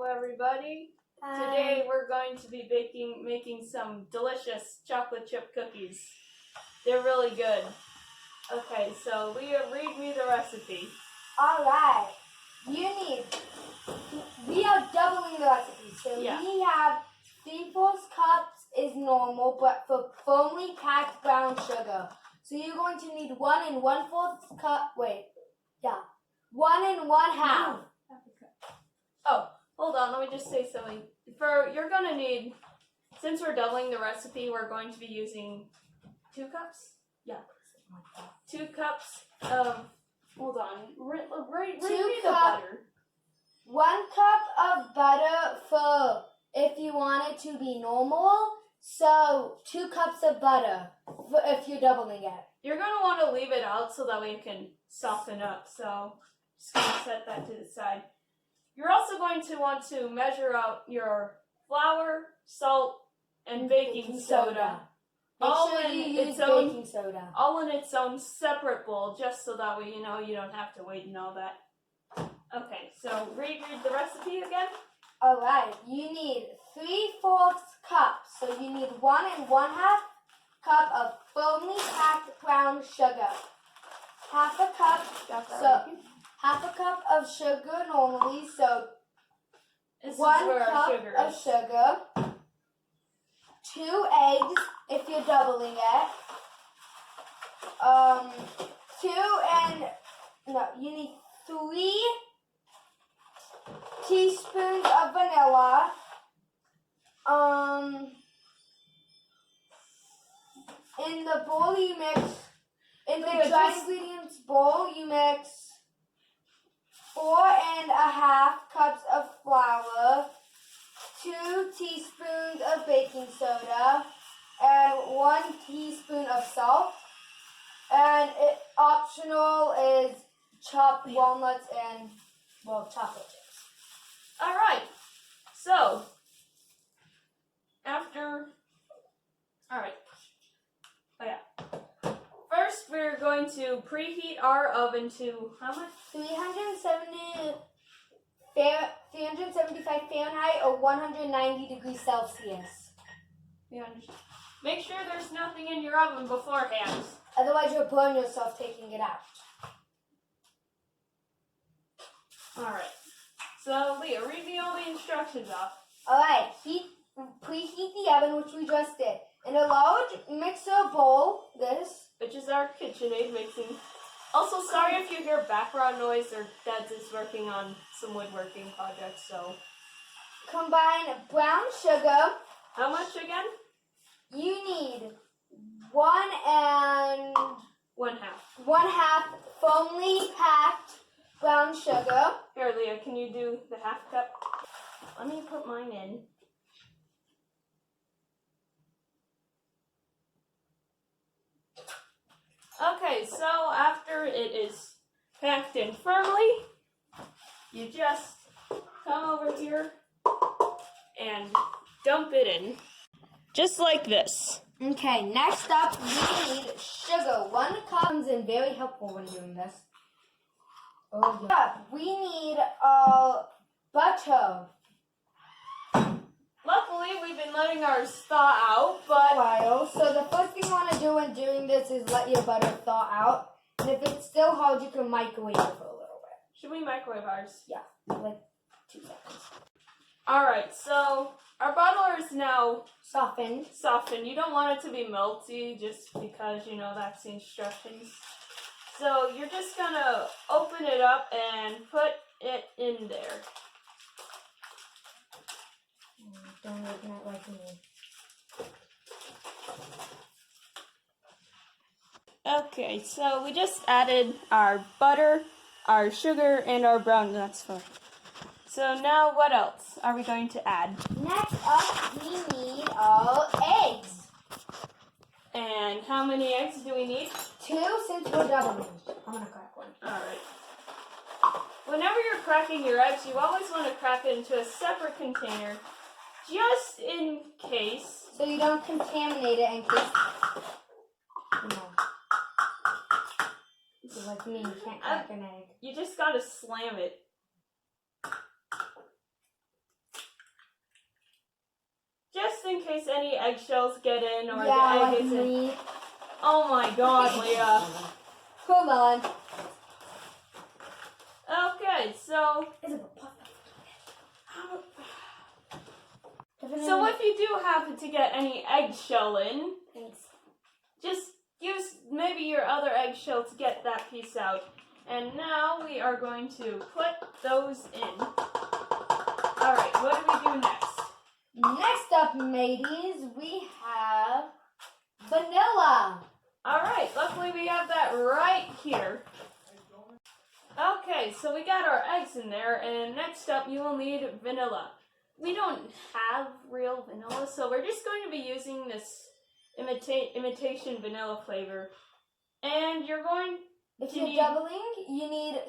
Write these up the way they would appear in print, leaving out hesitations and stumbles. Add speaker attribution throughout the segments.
Speaker 1: Hello everybody.
Speaker 2: Hi.
Speaker 1: Today we're going to be making some delicious chocolate chip cookies. They're really good. Okay, so Leah, read me the recipe.
Speaker 2: Alright. We are doubling the recipe. So
Speaker 1: Yeah.
Speaker 2: we have 3/4 cups is normal, but for firmly packed brown sugar. So you're going to need 1 1/4 cup. 1 1/2.
Speaker 1: Oh, hold on, let me just say something. You're gonna need, since we're doubling the recipe, we're going to be using 2 cups? Yeah. 2 cups of, hold on, read me the butter.
Speaker 2: 1 cup of butter for if you want it to be normal. So 2 cups of butter if you're doubling it.
Speaker 1: You're going to want to leave it out so that way it can soften up. So just going to set that to the side. You're also going to want to measure out your flour, salt, and baking soda.
Speaker 2: All in
Speaker 1: its own separate bowl, just so that way you don't have to wait and all that. Okay, so read the recipe again.
Speaker 2: Alright, you need 3/4 cups. So you need 1 1/2 cup of firmly packed brown sugar. Half a cup of sugar normally, so
Speaker 1: This
Speaker 2: 1
Speaker 1: is where our
Speaker 2: cup
Speaker 1: sugar
Speaker 2: of
Speaker 1: is.
Speaker 2: sugar. 2 eggs if you're doubling it. You need 3 teaspoons of vanilla. In the bowl you mix, in the dry ingredients bowl you mix 4.5 cups of flour, 2 teaspoons of baking soda, and 1 teaspoon of salt. And optional is chopped walnuts and, chocolate chips.
Speaker 1: Alright, so, first we're going to preheat our oven to, how much?
Speaker 2: 375 Fahrenheit or 190 degrees Celsius.
Speaker 1: Make sure there's nothing in your oven beforehand.
Speaker 2: Otherwise you'll burn yourself taking it out.
Speaker 1: Alright. So, Leah, read me all the instructions off.
Speaker 2: Alright, preheat the oven, which we just did. In a large mixer bowl,
Speaker 1: which is our KitchenAid mixing. Also, sorry if you hear background noise, or Dad's is working on some woodworking projects, so.
Speaker 2: Combine brown sugar.
Speaker 1: How much again?
Speaker 2: You need 1 1/2 firmly packed brown sugar.
Speaker 1: Here, Leah, can you do the 1/2 cup? Let me put mine in. Okay, so after it is packed in firmly, you just come over here and dump it in. Just like this.
Speaker 2: Okay, next up, we need sugar. 1 cup comes in very helpful when doing this. Oh, yeah. We need butter.
Speaker 1: Luckily, we've been letting ours thaw out, but
Speaker 2: So the first thing you want to do when doing this is let your butter thaw out. And if it's still hard, you can microwave it for a little bit.
Speaker 1: Should we microwave ours?
Speaker 2: Yeah, like 2 seconds.
Speaker 1: Alright, so our butter is now
Speaker 2: softened.
Speaker 1: You don't want it to be melty just because, that's the instructions. So you're just going to open it up and put it in there.
Speaker 2: Don't open it like me.
Speaker 1: Okay, so we just added our butter, our sugar, and our brown nuts. So now what else are we going to add?
Speaker 2: Next up, we need our eggs.
Speaker 1: And how many eggs do we need?
Speaker 2: 2, since we're doubling. I'm going to crack one.
Speaker 1: Alright. Whenever you're cracking your eggs, you always want to crack it into a separate container, just in case.
Speaker 2: So you don't contaminate it in case, like me, you can't crack an egg.
Speaker 1: You just gotta slam it. just in case any eggshells get in or
Speaker 2: Yeah,
Speaker 1: the egg
Speaker 2: like
Speaker 1: isn't.
Speaker 2: me.
Speaker 1: Oh my God, Leah.
Speaker 2: Come on.
Speaker 1: Okay, so if you do happen to get any eggshell in,
Speaker 2: Thanks.
Speaker 1: just use maybe your other eggshell to get that piece out. And now we are going to put those in. Alright, what do we do next?
Speaker 2: Next up, mateys, we have vanilla.
Speaker 1: Alright, luckily we have that right here. Okay, so we got our eggs in there, and next up you will need vanilla. We don't have real vanilla, so we're just going to be using this imitation vanilla flavor. And you're going
Speaker 2: If
Speaker 1: to
Speaker 2: you're
Speaker 1: need...
Speaker 2: doubling, you need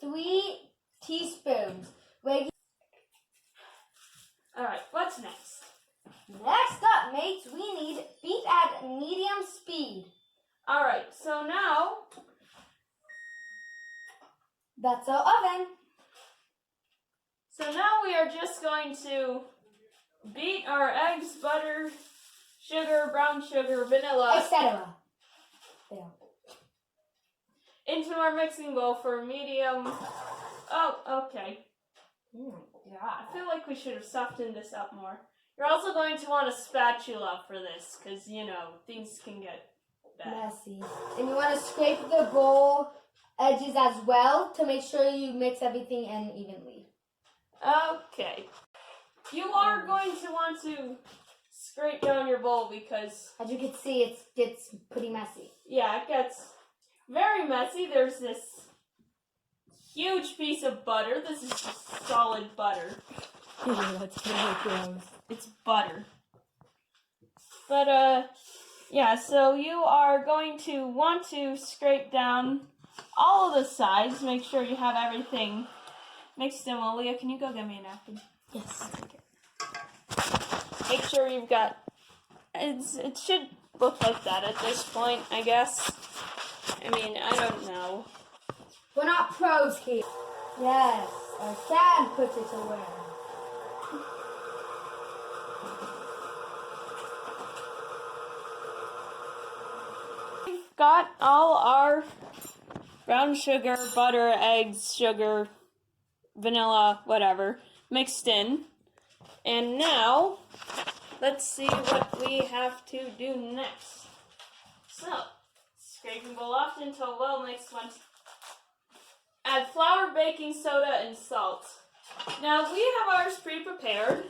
Speaker 2: 3 teaspoons.
Speaker 1: Alright, what's next?
Speaker 2: Next up, mates, we need beat at medium speed.
Speaker 1: Alright, so now...
Speaker 2: That's our oven.
Speaker 1: So now we are just going to beat our eggs, butter, sugar, brown sugar, vanilla,
Speaker 2: Etc. There.
Speaker 1: into our mixing bowl for medium. Oh, okay.
Speaker 2: Oh my
Speaker 1: I
Speaker 2: God.
Speaker 1: feel like we should have softened this up more. You're also going to want a spatula for this, because, you know, things can get bad.
Speaker 2: Messy. And you want to scrape the bowl edges as well to make sure you mix everything in evenly.
Speaker 1: Okay. You are going to want to scrape down your bowl because,
Speaker 2: As you can see, it gets pretty messy.
Speaker 1: yeah, it gets very messy. There's this huge piece of butter. This is just solid butter.
Speaker 2: That's really gross.
Speaker 1: It's butter. But, yeah, so you are going to want to scrape down all of the sides. Make sure you have everything mixed in. Well, Leah, can you go get me a napkin?
Speaker 2: Yes.
Speaker 1: Make sure you've got... It should look like that at this point, I guess. I mean, I don't know.
Speaker 2: We're not pros here. Yes, our dad puts it away.
Speaker 1: We've got all our brown sugar, butter, eggs, sugar, vanilla, whatever, mixed in. And now, let's see what we have to do next. So, scrape and bowl off until well mixed once. Add flour, baking soda, and salt. Now, we have ours pre-prepared,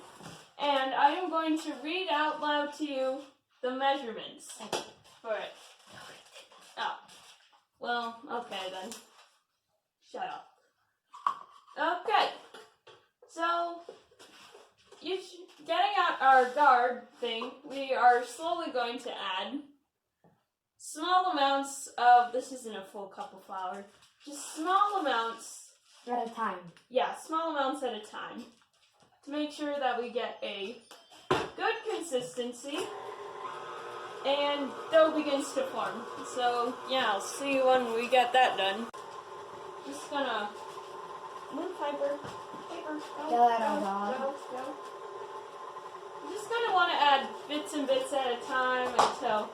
Speaker 1: and I am going to read out loud to you the measurements for it. Oh. Well, okay then. Shut up. Okay. So, getting out our guard thing, we are slowly going to add small amounts of, this isn't a full cup of flour, just small amounts.
Speaker 2: At a time.
Speaker 1: Yeah, small amounts at a time. To make sure that we get a good consistency and dough begins to form. So, yeah, I'll see you when we get that done. Just gonna move Piper. Piper, go,
Speaker 2: Go at
Speaker 1: go,
Speaker 2: our dog.
Speaker 1: go. You're just gonna want to add bits and bits at a time until,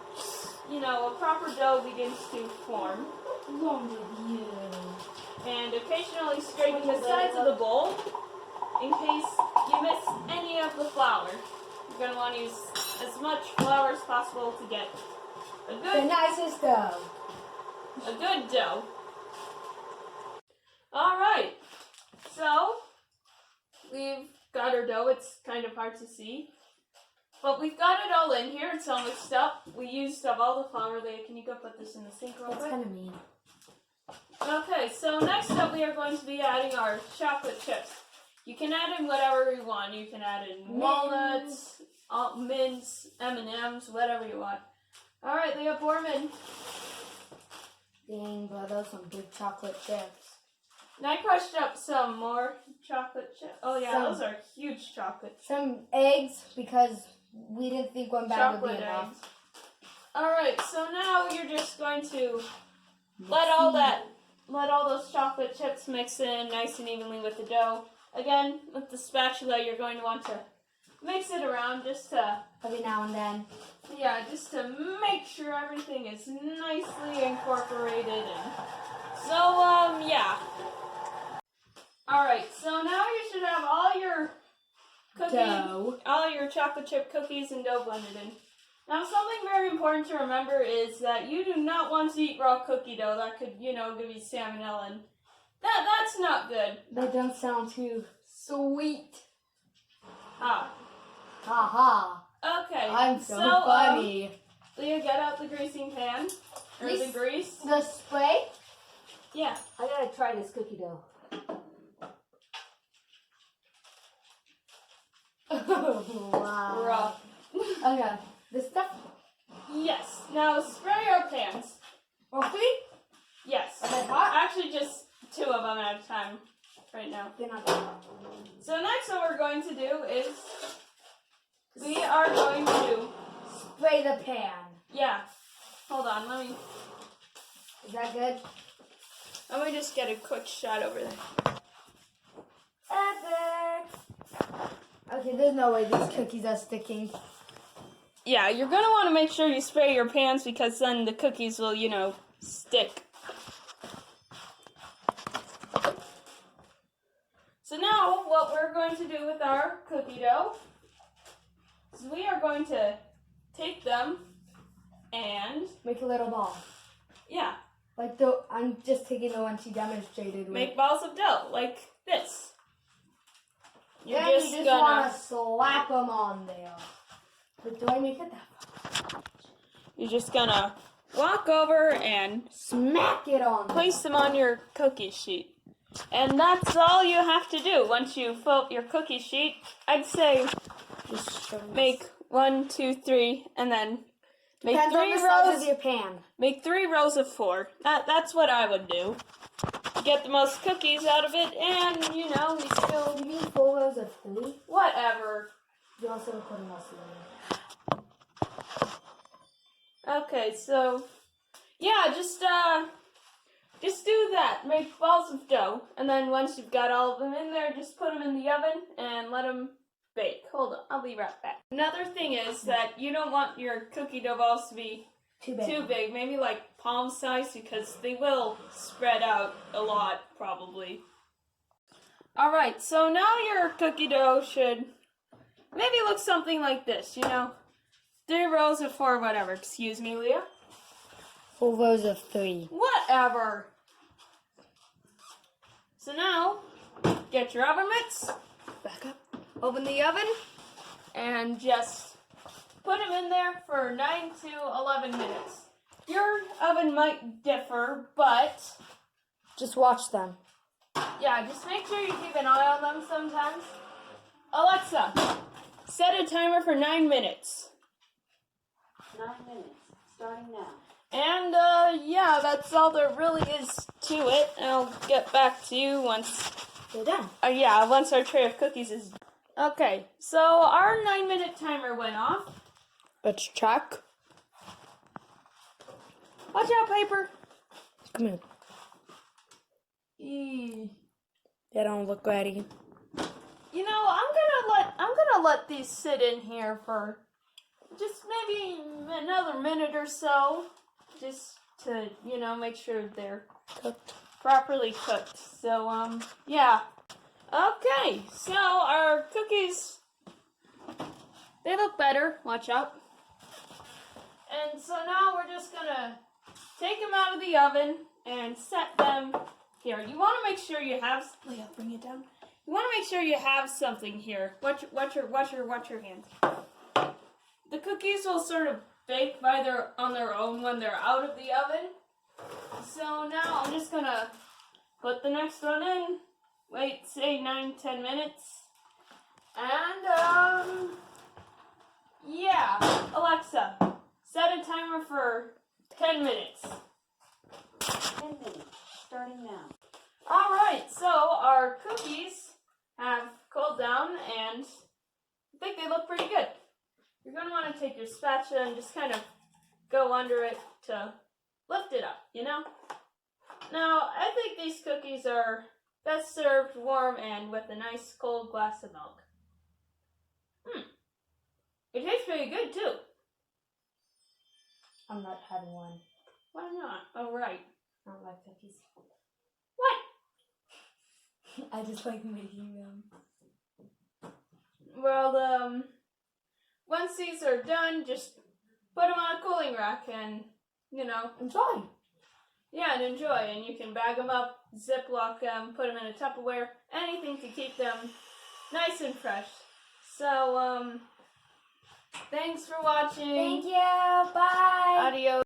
Speaker 1: you know, a proper dough begins to form.
Speaker 2: What's wrong with you?
Speaker 1: And occasionally scraping the sides of the bowl in case you miss any of the flour. You're going to want to use as much flour as possible to get a
Speaker 2: The
Speaker 1: good
Speaker 2: nicest dough.
Speaker 1: dough. Alright, so we've got our dough. It's kind of hard to see. But we've got it all in here. It's all mixed up. We used up all the flour. Leah, can you go put this in the sink real
Speaker 2: That's
Speaker 1: quick?
Speaker 2: kind of mean.
Speaker 1: Okay, so next up we are going to be adding our chocolate chips. You can add in whatever you want. You can add in walnuts, mints, M&Ms, whatever you want. Alright, Leah, pour 'em in.
Speaker 2: Dang, bro, those are some big chocolate chips.
Speaker 1: And I crushed up some more chocolate chips. Oh yeah,
Speaker 2: Some-
Speaker 1: those are huge chocolate chips.
Speaker 2: Some eggs, because we didn't think one bag would
Speaker 1: Chocolate
Speaker 2: be enough.
Speaker 1: eggs. Alright, so now you're just going to let all those chocolate chips mix in nice and evenly with the dough. Again, with the spatula, you're going to want to mix it around just to,
Speaker 2: every now and then.
Speaker 1: yeah, just to make sure everything is nicely incorporated. And so, yeah. Alright, so now you should have all your all your chocolate chip cookies and dough blended in. Now, something very important to remember is that you do not want to eat raw cookie dough. That could, you know, give you salmonella, and that's not good.
Speaker 2: That doesn't sound too sweet.
Speaker 1: Ah.
Speaker 2: Haha.
Speaker 1: Okay.
Speaker 2: I'm so funny.
Speaker 1: Leah, get out the greasing pan. Or the grease.
Speaker 2: The spray?
Speaker 1: Yeah.
Speaker 2: I gotta try this cookie dough. Wow.
Speaker 1: Rough.
Speaker 2: Okay. This stuff?
Speaker 1: Yes. Now spray our pans.
Speaker 2: Roughly?
Speaker 1: Yes.
Speaker 2: Are they hot?
Speaker 1: Actually, just 2 of them at a time right now.
Speaker 2: They're not that hot.
Speaker 1: So next what we're going to do is we are going to
Speaker 2: spray the pan.
Speaker 1: Yeah. Hold on, let me
Speaker 2: Is that good?
Speaker 1: let me just get a quick shot over there.
Speaker 2: Epic. Okay, there's no way these cookies are sticking.
Speaker 1: Yeah, you're gonna want to make sure you spray your pans because then the cookies will, you know, stick. So now, what we're going to do with our cookie dough is we are going to take them and
Speaker 2: make a little ball.
Speaker 1: Yeah.
Speaker 2: Like I'm just taking the one she demonstrated with.
Speaker 1: Make balls of dough like this.
Speaker 2: You just want to slap them on there. But do I make it that far?
Speaker 1: You're just gonna walk over and
Speaker 2: smack it on there.
Speaker 1: Place them on your cookie sheet. And that's all you have to do. Once you fill up your cookie sheet, I'd say make 1, 2, 3, and then make
Speaker 2: Depends
Speaker 1: 3
Speaker 2: on the
Speaker 1: rows.
Speaker 2: size of your pan.
Speaker 1: Make 3 rows of 4. That's what I would do. Get the most cookies out of it, and you know, we still.
Speaker 2: You mean 4 rows of 3?
Speaker 1: Whatever.
Speaker 2: You also put them also in.
Speaker 1: Okay, so yeah, just do that. Make balls of dough, and then once you've got all of them in there, just put them in the oven and let them bake. Hold on, I'll be right back. Another thing is that you don't want your cookie dough balls to be too big. Maybe like palm size, because they will spread out a lot, probably. Alright, so now your cookie dough should maybe look something like this, you know. 3 rows of 4, whatever. Excuse me, Leah.
Speaker 2: 4 rows of 3.
Speaker 1: Whatever. So now, get your oven mitts. Back up. Open the oven. And just put them in there for 9 to 11 minutes. Your oven might differ, but
Speaker 2: just watch them.
Speaker 1: Yeah, just make sure you keep an eye on them sometimes. Alexa, set a timer for 9 minutes.
Speaker 3: 9 minutes, starting now.
Speaker 1: And, yeah, that's all there really is to it. I'll get back to you once
Speaker 2: they're done.
Speaker 1: Yeah, once our tray of cookies is done. Okay, so our 9-minute timer went off.
Speaker 2: Let's check.
Speaker 1: Watch out, Piper.
Speaker 2: Come here. They don't look ready.
Speaker 1: You know, I'm gonna let these sit in here for just maybe another minute or so, just to, you know, make sure they're properly cooked. So, yeah. Okay, so our cookies, they look better. Watch out. And so now we're just gonna take them out of the oven and set them here. You want to make sure you have. Leah, bring it down. You want to make sure you have something here. Watch your hands. The cookies will sort of bake on their own when they're out of the oven. So now I'm just gonna put the next one in. Wait, say 9-10 minutes. And yeah, Alexa, set a timer for 10 minutes.
Speaker 3: 10 minutes, starting now.
Speaker 1: Alright, so our cookies have cooled down and I think they look pretty good. You're going to want to take your spatula and just kind of go under it to lift it up, you know? Now, I think these cookies are best served warm and with a nice cold glass of milk. It tastes pretty good too.
Speaker 2: I'm not having one.
Speaker 1: Why not? Oh, right.
Speaker 2: I don't like cookies.
Speaker 1: What?
Speaker 2: I just like making them.
Speaker 1: Well, once these are done, just put them on a cooling rack and,
Speaker 2: Enjoy.
Speaker 1: yeah, and enjoy. And you can bag them up, Ziploc them, put them in a Tupperware, anything to keep them nice and fresh. So, thanks for watching.
Speaker 2: Thank you. Bye.
Speaker 1: Adios.